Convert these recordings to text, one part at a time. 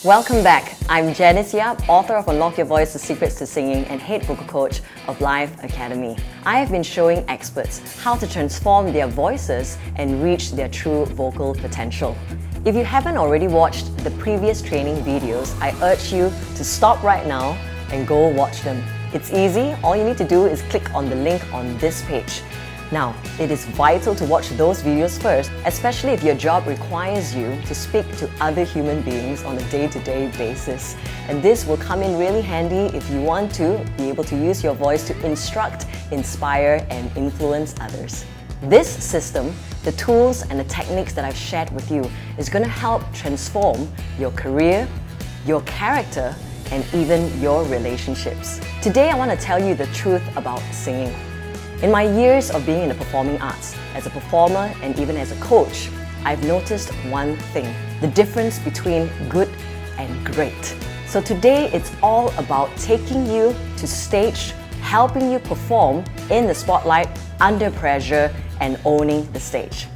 Welcome back. I'm Janice Yap, author of Unlock Your Voice, The Secrets to Singing and head vocal coach of Live Academy. I have been showing experts how to transform their voices and reach their true vocal potential. If you haven't already watched the previous training videos, I urge you to stop right now and go watch them. It's easy. All you need to do is click on the link on this page. Now, it is vital to watch those videos first, especially if your job requires you to speak to other human beings on a day-to-day basis. And this will come in really handy if you want to be able to use your voice to instruct, inspire, and influence others. This system, the tools and the techniques that I've shared with you, is going to help transform your career, your character, and even your relationships. Today, I want to tell you the truth about singing. In my years of being in the performing arts, as a performer and even as a coach, I've noticed one thing: the difference between good and great. So today it's all about taking you to stage, helping you perform in the spotlight, under pressure, and owning the stage.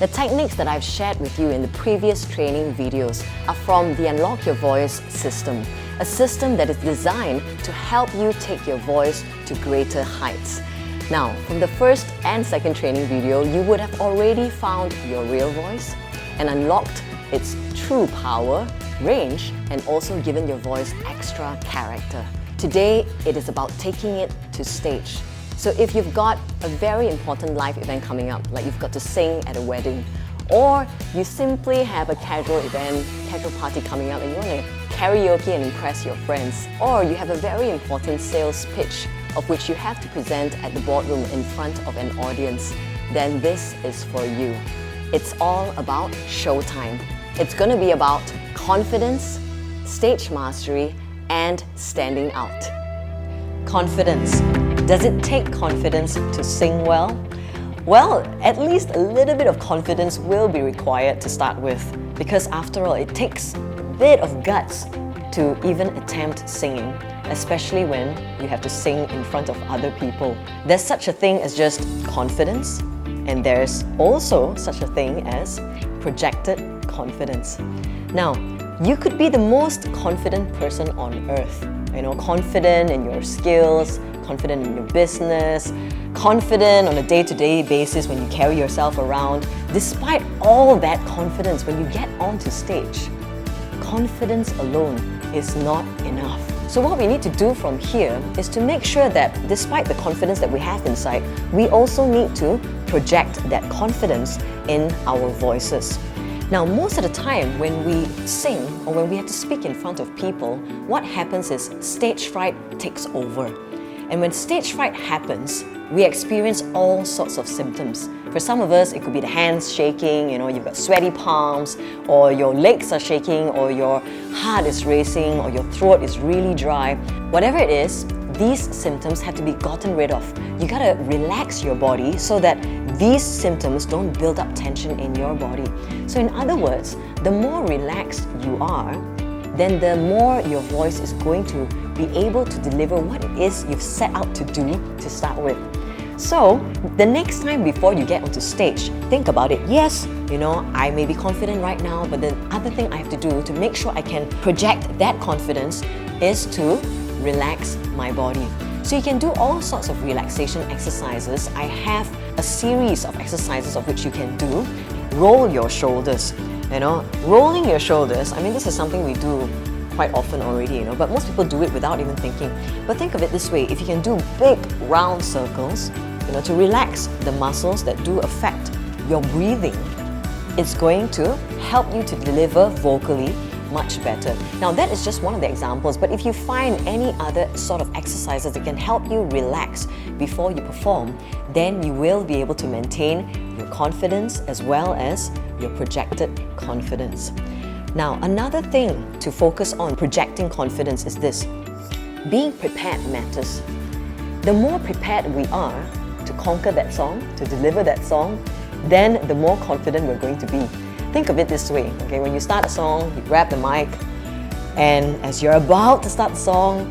The techniques that I've shared with you in the previous training videos are from the Unlock Your Voice system, a system that is designed to help you take your voice to greater heights. Now, from the first and second training video, you would have already found your real voice and unlocked its true power, range, and also given your voice extra character. Today, it is about taking it to stage. So if you've got a very important life event coming up, like you've got to sing at a wedding, or you simply have a casual event, casual party coming up and you want to karaoke and impress your friends, or you have a very important sales pitch of which you have to present at the boardroom in front of an audience, then this is for you. It's all about showtime. It's going to be about confidence, stage mastery, and standing out. Confidence. Does it take confidence to sing well? Well, at least a little bit of confidence will be required to start with, because after all, it takes a bit of guts to even attempt singing, especially when you have to sing in front of other people. There's such a thing as just confidence, and there's also such a thing as projected confidence. Now, you could be the most confident person on earth, confident in your skills, confident in your business, confident on a day-to-day basis when you carry yourself around. Despite all that confidence, when you get onto stage, confidence alone is not enough. So what we need to do from here is to make sure that despite the confidence that we have inside, we also need to project that confidence in our voices. Now, most of the time when we sing or when we have to speak in front of people, what happens is stage fright takes over. And when stage fright happens, we experience all sorts of symptoms. For some of us, it could be the hands shaking, you've got sweaty palms, or your legs are shaking, or your heart is racing, or your throat is really dry. Whatever it is, these symptoms have to be gotten rid of. You gotta relax your body so that these symptoms don't build up tension in your body. So in other words, the more relaxed you are, then the more your voice is going to be able to deliver what it is you've set out to do to start with. So, the next time before you get onto stage, think about it. Yes, I may be confident right now, but the other thing I have to do to make sure I can project that confidence is to relax my body. So you can do all sorts of relaxation exercises. I have a series of exercises of which you can do. Roll your shoulders. Rolling your shoulders, this is something we do quite often already, but most people do it without even thinking. But think of it this way: if you can do big round circles, to relax the muscles that do affect your breathing, it's going to help you to deliver vocally much better. Now, that is just one of the examples, but if you find any other sort of exercises that can help you relax before you perform, then you will be able to maintain your confidence as well as your projected confidence. Now, another thing to focus on projecting confidence is this: being prepared matters. The more prepared we are to conquer that song, to deliver that song, then the more confident we're going to be. Think of it this way, okay? When you start a song, you grab the mic, and as you're about to start the song,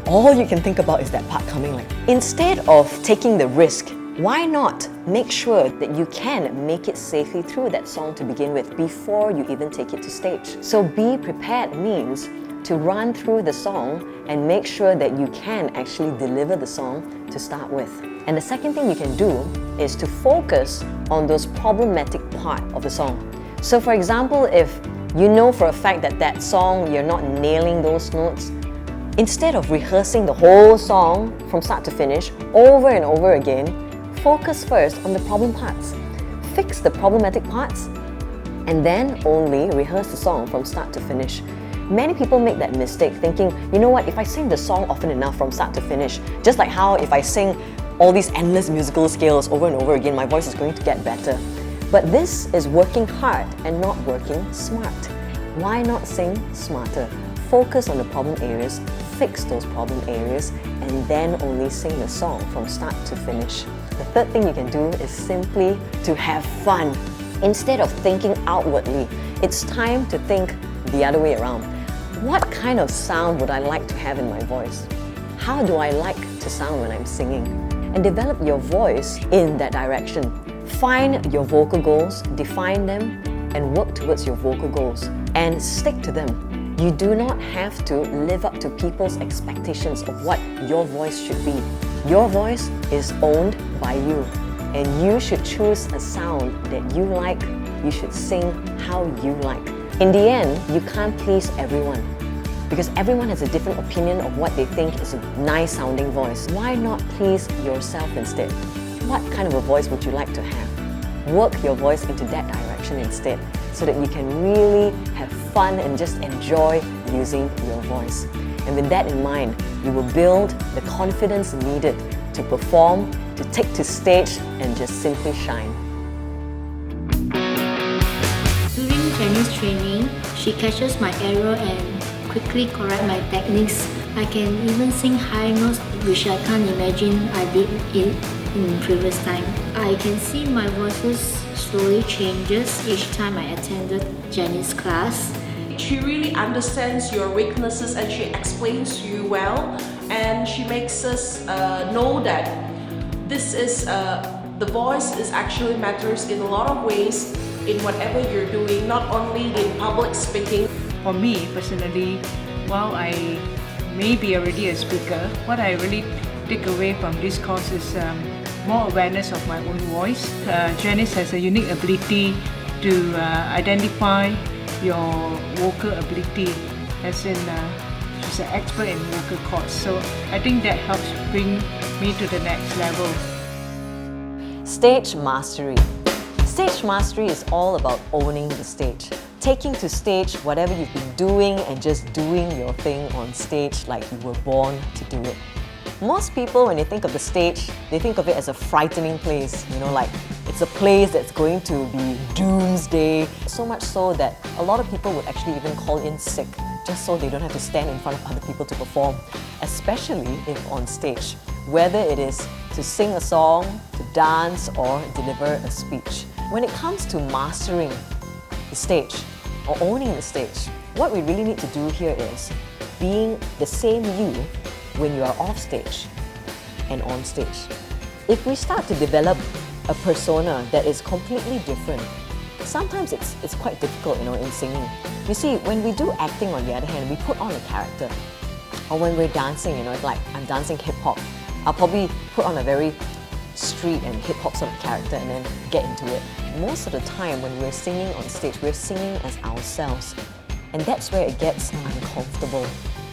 all you can think about is that part coming. Instead of taking the risk Why not make sure that you can make it safely through that song to begin with before you even take it to stage? So be prepared means to run through the song and make sure that you can actually deliver the song to start with. And the second thing you can do is to focus on those problematic part of the song. So for example, if you know for a fact that that song you're not nailing those notes, instead of rehearsing the whole song from start to finish over and over again, focus first on the problem parts. Fix the problematic parts and then only rehearse the song from start to finish. Many people make that mistake thinking, you know what, if I sing the song often enough from start to finish, just like how if I sing all these endless musical scales over and over again, my voice is going to get better. But this is working hard and not working smart. Why not sing smarter? Focus on the problem areas, fix those problem areas, and then only sing the song from start to finish. The third thing you can do is simply to have fun. Instead of thinking outwardly, it's time to think the other way around. What kind of sound would I like to have in my voice? How do I like to sound when I'm singing? And develop your voice in that direction. Find your vocal goals, define them, and work towards your vocal goals. And stick to them. You do not have to live up to people's expectations of what your voice should be. Your voice is owned by you, and you should choose a sound that you like. You should sing how you like. In the end, you can't please everyone because everyone has a different opinion of what they think is a nice sounding voice. Why not please yourself instead? What kind of a voice would you like to have? Work your voice into that direction instead so that you can really have fun and just enjoy using your voice. And with that in mind, you will build the confidence needed to perform, to take to stage, and just simply shine. During Jenny's training, she catches my error and quickly correct my techniques. I can even sing high notes, which I can't imagine I did in previous time. I can see my voices slowly changes each time I attended Jenny's class. She really understands your weaknesses and she explains to you well, and she makes us know that this is the voice is actually matters in a lot of ways in whatever you're doing, not only in public speaking. For me personally, while I may be already a speaker, what I really take away from this course is more awareness of my own voice. Janice has a unique ability to identify your vocal ability, as in she's an expert in vocal cords. So I think that helps bring me to the next level. Stage mastery. Stage mastery is all about owning the stage. Taking to stage whatever you've been doing and just doing your thing on stage like you were born to do it. Most people, when they think of the stage, they think of it as a frightening place, like it's a place that's going to be doomsday. So much so that a lot of people would actually even call in sick just so they don't have to stand in front of other people to perform, especially if on stage, whether it is to sing a song, to dance, or deliver a speech. When it comes to mastering the stage or owning the stage, what we really need to do here is being the same you when you are off stage and on stage. If we start to develop a persona that is completely different, sometimes it's quite difficult, in singing. You see, when we do acting, on the other hand, we put on a character. Or when we're dancing, it's like I'm dancing hip-hop. I'll probably put on a very street and hip-hop sort of character and then get into it. Most of the time when we're singing on stage, we're singing as ourselves. And that's where it gets uncomfortable.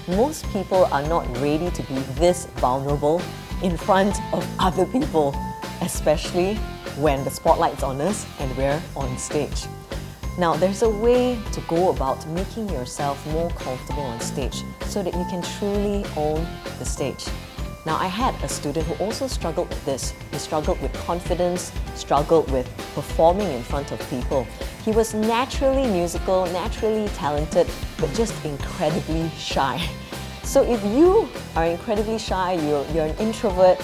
Most people are not ready to be this vulnerable in front of other people, especially when the spotlight's on us and we're on stage. Now, there's a way to go about making yourself more comfortable on stage so that you can truly own the stage. Now, I had a student who also struggled with this. He struggled with confidence, struggled with performing in front of people. He was naturally musical, naturally talented, but just incredibly shy. So if you are incredibly shy, you're an introvert,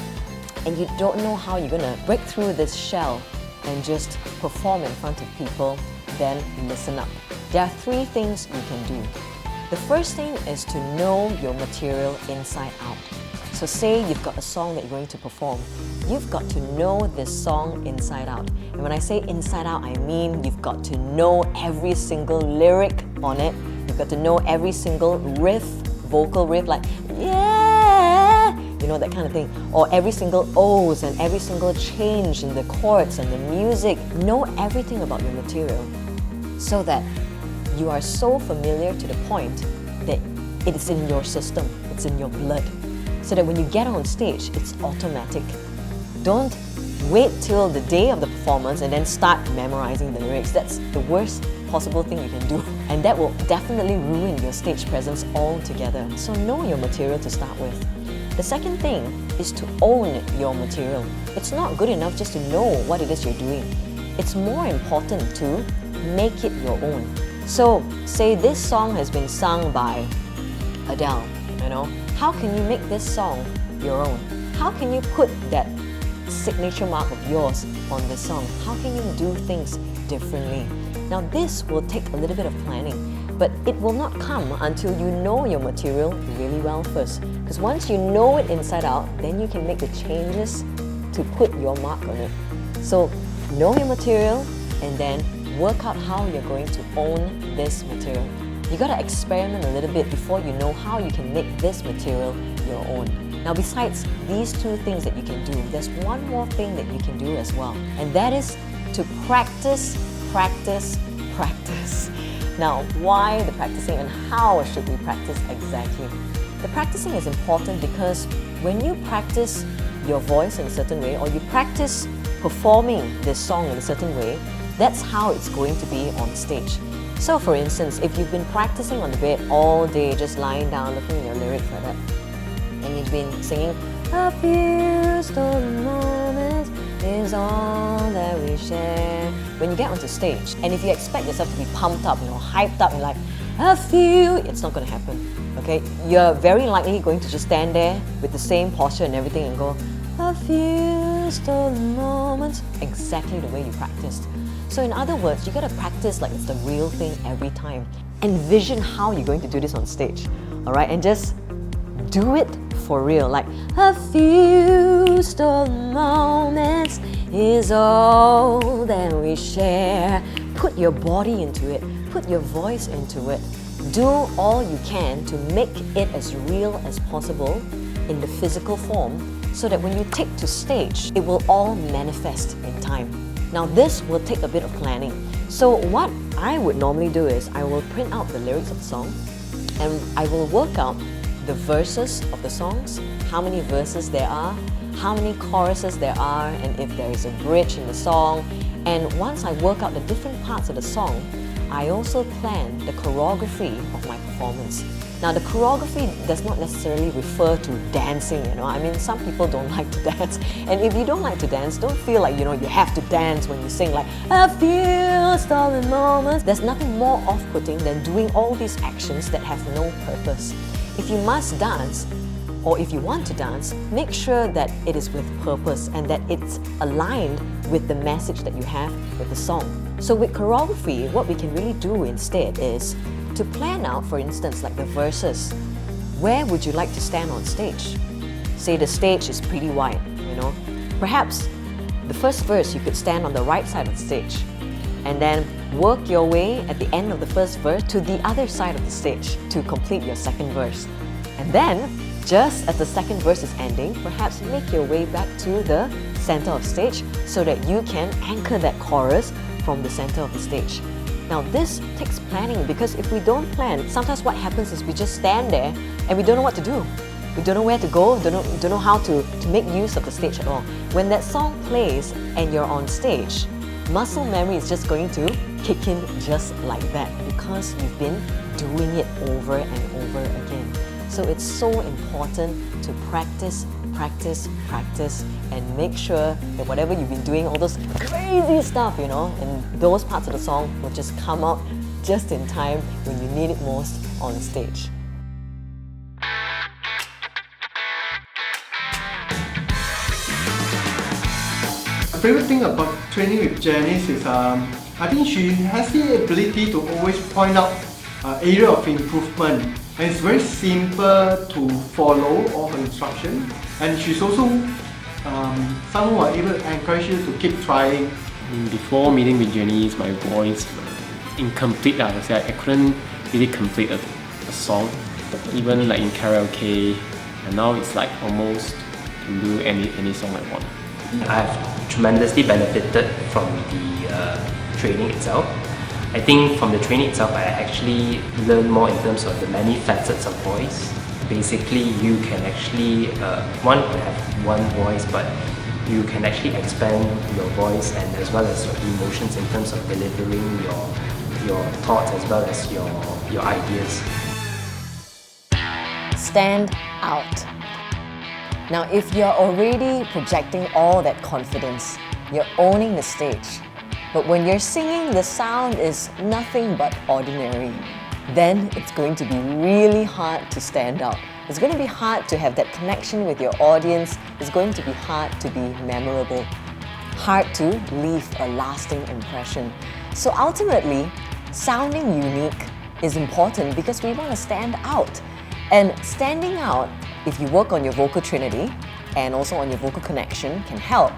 and you don't know how you're going to break through this shell and just perform in front of people, then listen up. There are 3 things you can do. The first thing is to know your material inside out. So say you've got a song that you're going to perform. You've got to know this song inside out. And when I say inside out, I mean you've got to know every single lyric on it. You've got to know every single riff, vocal riff, like, yeah, you know, that kind of thing. Or every single O's and every single change in the chords and the music. Know everything about your material so that you are so familiar to the point that it is in your system, it's in your blood. So that when you get on stage, it's automatic. Don't wait till the day of the performance and then start memorizing the lyrics. That's the worst possible thing you can do. And that will definitely ruin your stage presence altogether. So know your material to start with. The second thing is to own your material. It's not good enough just to know what it is you're doing. It's more important to make it your own. So, say this song has been sung by Adele, you know, how can you make this song your own? How can you put that signature mark of yours on the song? How can you do things differently? Now this will take a little bit of planning, but it will not come until you know your material really well first. Because once you know it inside out, then you can make the changes to put your mark on it. So know your material and then work out how you're going to own this material. You gotta experiment a little bit before you know how you can make this material your own. Now besides these two things that you can do, there's one more thing that you can do as well, and that is to practice, practice, practice. Now why the practicing and how should we practice exactly? The practicing is important because when you practice your voice in a certain way or you practice performing this song in a certain way, that's how it's going to be on stage. So for instance, if you've been practicing on the bed all day, just lying down, looking at your lyrics like that, and you've been singing, a few stolen moments is all that we share. When you get onto stage, and if you expect yourself to be pumped up, you know, hyped up, and like, a few, it's not going to happen, okay? You're very likely going to just stand there with the same posture and everything and go, a few stolen moments, exactly the way you practiced. So in other words, you gotta practice like it's the real thing every time. Envision how you're going to do this on stage, all right? And just do it for real. Like, a few stolen moments is all that we share. Put your body into it. Put your voice into it. Do all you can to make it as real as possible in the physical form so that when you take to stage, it will all manifest in time. Now this will take a bit of planning. So what I would normally do is I will print out the lyrics of the song and I will work out the verses of the songs, how many verses there are, how many choruses there are, and if there is a bridge in the song. And once I work out the different parts of the song, I also plan the choreography of my performance. Now the choreography does not necessarily refer to dancing, you know. I mean, some people don't like to dance. And if you don't like to dance, don't feel like, you know, you have to dance when you sing like, a few stolen moments. There's nothing more off-putting than doing all these actions that have no purpose. If you must dance, or if you want to dance, make sure that it is with purpose and that it's aligned with the message that you have with the song. So with choreography, what we can really do instead is to plan out, for instance, like the verses. Where would you like to stand on stage? Say the stage is pretty wide, you know. Perhaps the first verse you could stand on the right side of the stage and then work your way at the end of the first verse to the other side of the stage to complete your second verse. And then, just as the second verse is ending, perhaps make your way back to the center of stage so that you can anchor that chorus from the center of the stage. Now this takes planning because if we don't plan, sometimes what happens is we just stand there and we don't know what to do. We don't know where to go, don't know how to make use of the stage at all. When that song plays and you're on stage, muscle memory is just going to kick in just like that because you've been doing it over and over again. So it's so important to practice, practice, practice, and make sure that whatever you've been doing, all those crazy stuff, you know, and those parts of the song will just come out just in time when you need it most on stage. My favorite thing about training with Janice is I think she has the ability to always point out area of improvement, and it's very simple to follow all her instructions. And she's also someone who are able to encourage you to keep trying. Before meeting with Janice, my voice incomplete. I would say I couldn't really complete a song, even like in karaoke. And now it's like almost can do any song I want. I've tremendously benefited from the training itself. I think from the training itself, I actually learned more in terms of the many facets of voice. Basically, you can actually, one can have one voice, but you can actually expand your voice and as well as your emotions in terms of delivering your thoughts as well as your ideas. Stand out. Now, if you're already projecting all that confidence, you're owning the stage, but when you're singing, the sound is nothing but ordinary, then it's going to be really hard to stand out. It's going to be hard to have that connection with your audience. It's going to be hard to be memorable, hard to leave a lasting impression. So ultimately, sounding unique is important because we want to stand out. And standing out, if you work on your vocal trinity and also on your vocal connection, can help.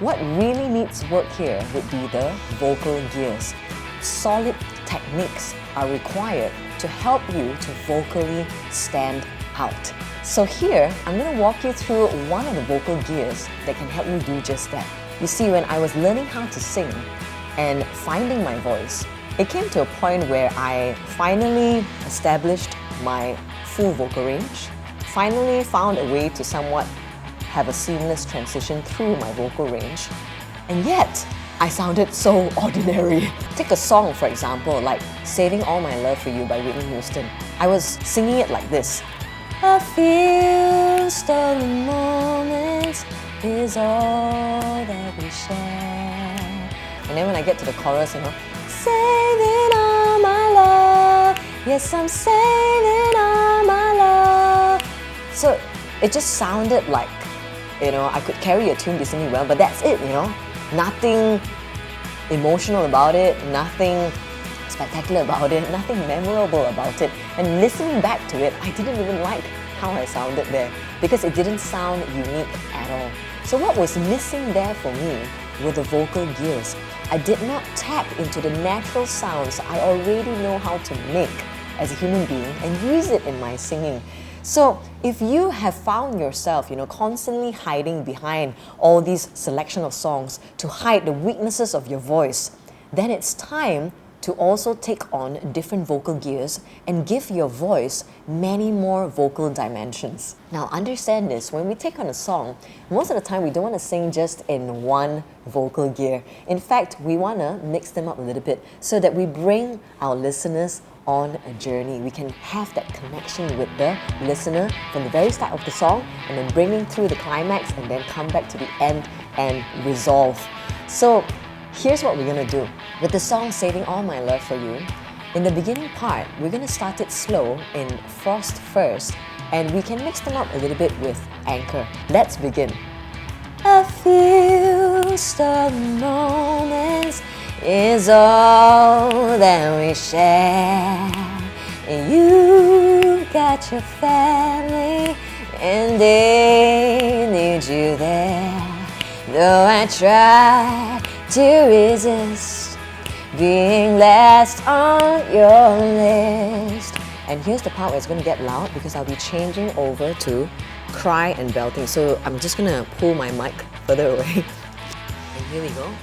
What really needs work here would be the vocal gears. Solid techniques are required to help you to vocally stand out. So here, I'm going to walk you through one of the vocal gears that can help you do just that. You see, when I was learning how to sing and finding my voice, it came to a point where I finally established my full vocal range, finally found a way to somewhat have a seamless transition through my vocal range, and yet I sounded so ordinary. Take a song, for example, like Saving All My Love For You by Whitney Houston. I was singing it like this. A few stolen moments is all that we share. And then when I get to the chorus, saving all my love, yes, I'm saving all my love. So it just sounded like, I could carry a tune decently well, but that's it, Nothing emotional about it, nothing spectacular about it, nothing memorable about it. And listening back to it, I didn't even like how I sounded there because it didn't sound unique at all. So what was missing there for me were the vocal gears. I did not tap into the natural sounds I already know how to make as a human being and use it in my singing. So if you have found yourself, constantly hiding behind all these selection of songs to hide the weaknesses of your voice, then it's time to also take on different vocal gears and give your voice many more vocal dimensions. Now understand this, when we take on a song, most of the time we don't want to sing just in one vocal gear. In fact, we want to mix them up a little bit so that we bring our listeners on a journey. We can have that connection with the listener from the very start of the song and then bringing through the climax and then come back to the end and resolve. So here's what we're going to do. With the song Saving All My Love For You, in the beginning part, we're going to start it slow in Frost first, and we can mix them up a little bit with Anchor. Let's begin. A few stolen moments is all that we share. And you got your family, and they need you there. Though I try to resist being last on your list. And here's the part where it's going to get loud because I'll be changing over to cry and belting. So I'm just going to pull my mic further away. And here we go.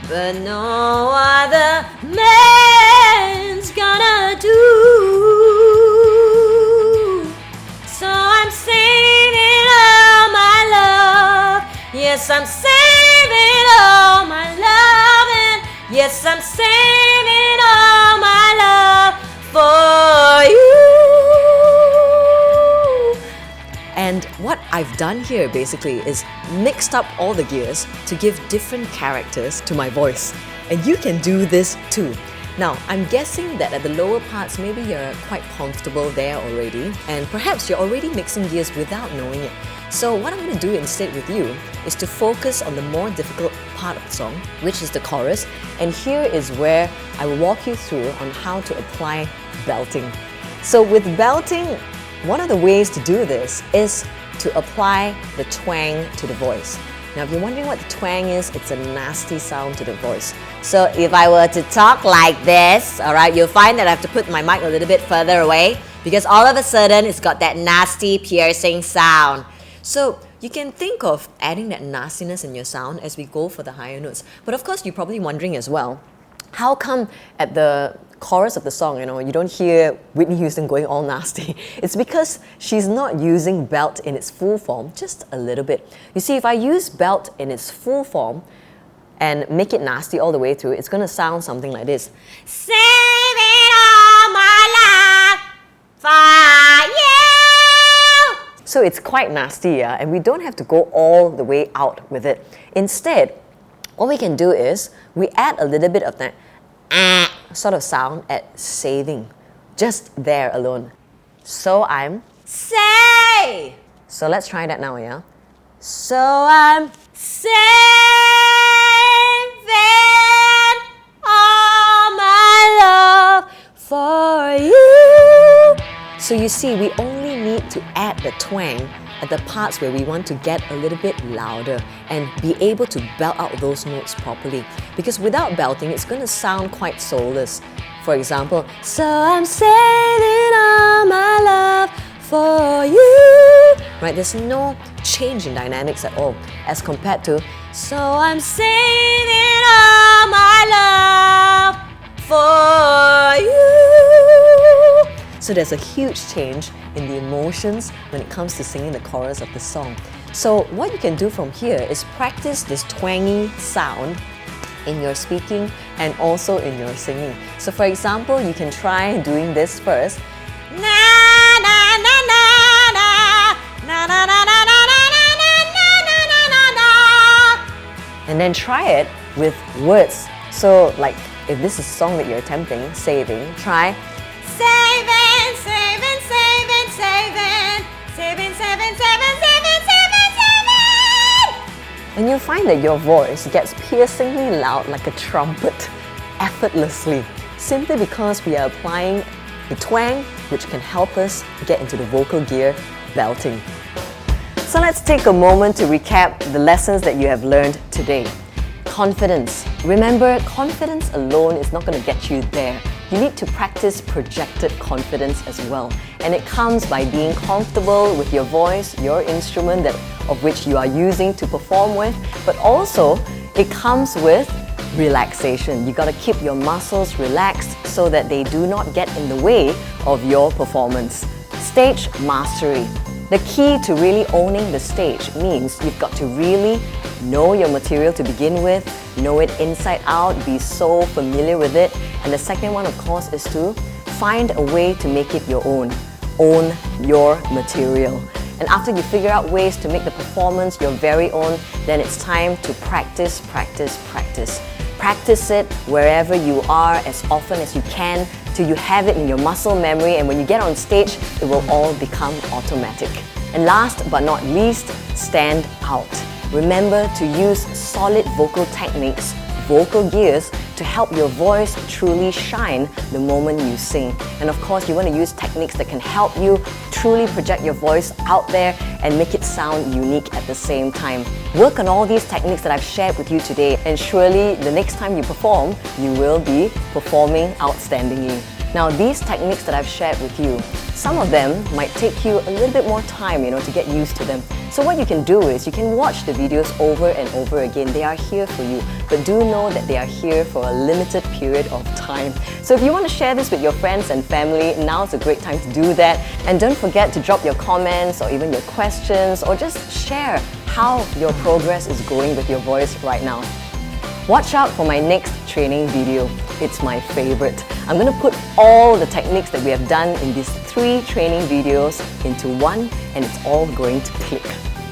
But no other man's gonna do. So I'm saving all my love. Yes, I'm saving all my love. And yes, I'm saving all my love for you. And what I've done here basically is mixed up all the gears to give different characters to my voice. And you can do this too. Now, I'm guessing that at the lower parts, maybe you're quite comfortable there already, and perhaps you're already mixing gears without knowing it. So what I'm going to do instead with you is to focus on the more difficult part of the song, which is the chorus. And here is where I will walk you through on how to apply belting. So with belting, one of the ways to do this is to apply the twang to the voice. Now, if you're wondering what the twang is, it's a nasty sound to the voice. So if I were to talk like this, all right, you'll find that I have to put my mic a little bit further away because all of a sudden it's got that nasty piercing sound. So you can think of adding that nastiness in your sound as we go for the higher notes. But of course, you're probably wondering as well, how come at the chorus of the song, you don't hear Whitney Houston going all nasty? It's because she's not using belt in its full form, just a little bit. You see, if I use belt in its full form and make it nasty all the way through, it's going to sound something like this. Saving all my life for you. So it's quite nasty, yeah? And we don't have to go all the way out with it. Instead, what we can do is we add a little bit of that sort of sound at saving, just there alone. So I'm say. So let's try that now, yeah? So I'm saving all my love for you. So you see, we only need to add the twang at the parts where we want to get a little bit louder and be able to belt out those notes properly. Because without belting, it's going to sound quite soulless. For example, so I'm saving all my love for you. Right, there's no change in dynamics at all as compared to so I'm saving all my love for you. So there's a huge change in the emotions when it comes to singing the chorus of the song. So what you can do from here is practice this twangy sound in your speaking and also in your singing. So for example, you can try doing this first. Na na na na na na na na na na na na. And then try it with words. So like if this is a song that you're attempting, saving, try saving, saving, saving, saving, saving, saving, saving, saving, saving, saving. And you'll find that your voice gets piercingly loud like a trumpet, effortlessly, simply because we are applying the twang, which can help us get into the vocal gear, belting. So let's take a moment to recap the lessons that you have learned today. Confidence. Remember, confidence alone is not going to get you there. You need to practice projected confidence as well. And it comes by being comfortable with your voice, your instrument of which you are using to perform with, but also it comes with relaxation. You got to keep your muscles relaxed so that they do not get in the way of your performance. Stage mastery. The key to really owning the stage means you've got to really know your material to begin with, know it inside out, be so familiar with it. And the second one, of course, is to find a way to make it your own. Own your material. And after you figure out ways to make the performance your very own, then it's time to practice, practice, practice. Practice it wherever you are as often as you can till you have it in your muscle memory, and when you get on stage, it will all become automatic. And last but not least, stand out. Remember to use solid vocal techniques, vocal gears, to help your voice truly shine the moment you sing. And of course, you want to use techniques that can help you truly project your voice out there and make it sound unique at the same time. Work on all these techniques that I've shared with you today, and surely the next time you perform, you will be performing outstandingly. Now, these techniques that I've shared with you, some of them might take you a little bit more time, to get used to them. So what you can do is you can watch the videos over and over again. They are here for you, but do know that they are here for a limited period of time. So if you want to share this with your friends and family, now's a great time to do that. And don't forget to drop your comments or even your questions, or just share how your progress is going with your voice right now. Watch out for my next training video. It's my favorite. I'm going to put all the techniques that we have done in these 3 training videos into one, and it's all going to click.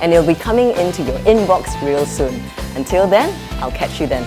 And it'll be coming into your inbox real soon. Until then, I'll catch you then.